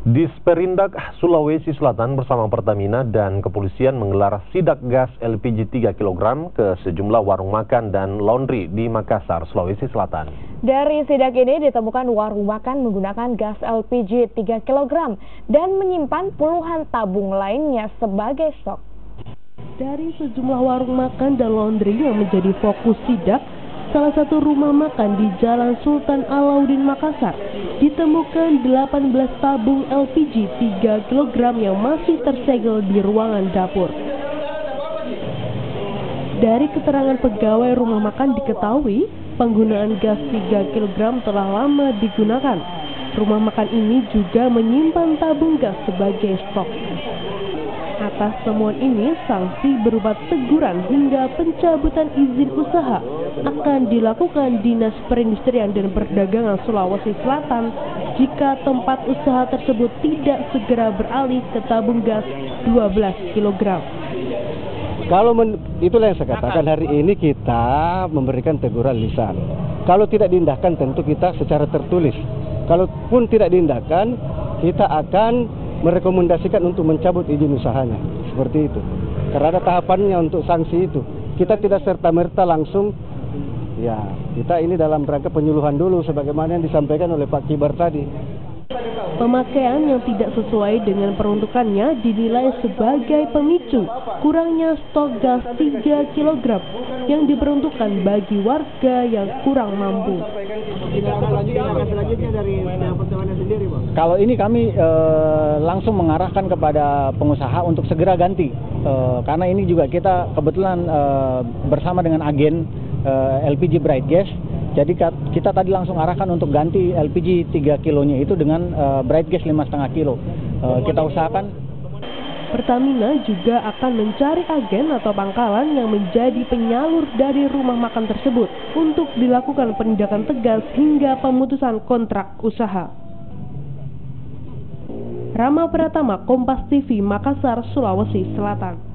Disperindak Sulawesi Selatan bersama Pertamina dan kepolisian menggelar sidak gas LPG 3 kg ke sejumlah warung makan dan laundry di Makassar, Sulawesi Selatan. Dari sidak ini ditemukan warung makan menggunakan gas LPG 3 kg dan menyimpan puluhan tabung lainnya sebagai stok. Dari sejumlah warung makan dan laundry yang menjadi fokus sidak, salah satu rumah makan di Jalan Sultan Alauddin Makassar ditemukan 18 tabung LPG 3 kg yang masih tersegel di ruangan dapur. Dari keterangan pegawai rumah makan diketahui penggunaan gas 3 kg telah lama digunakan. Rumah makan ini juga menyimpan tabung gas sebagai stok. Atas temuan ini, sanksi berupa teguran hingga pencabutan izin usaha akan dilakukan Dinas Perindustrian dan Perdagangan Sulawesi Selatan jika tempat usaha tersebut tidak segera beralih ke tabung gas 12 kg. Itulah yang saya katakan, hari ini kita memberikan teguran lisan. Kalau tidak diindahkan tentu kita secara tertulis. Kalaupun tidak diindahkan, kita akan merekomendasikan untuk mencabut izin usahanya, seperti itu. Karena ada tahapannya untuk sanksi itu. Kita tidak serta-merta langsung, ya kita ini dalam rangka penyuluhan dulu, sebagaimana yang disampaikan oleh Pak Kibar tadi. Pemakaian yang tidak sesuai dengan peruntukannya dinilai sebagai pemicu kurangnya stok gas 3 kg yang diperuntukkan bagi warga yang kurang mampu. Kalau ini kami langsung mengarahkan kepada pengusaha untuk segera ganti, karena ini juga kita kebetulan bersama dengan agen LPG Bright Gas. Jadi kita tadi langsung arahkan untuk ganti LPG 3 kilonya itu dengan Bright Gas 5,5 kilo. Kita usahakan. Pertamina juga akan mencari agen atau pangkalan yang menjadi penyalur dari rumah makan tersebut untuk dilakukan penindakan tegas hingga pemutusan kontrak usaha. Rama Pratama, Kompas TV, Makassar, Sulawesi Selatan.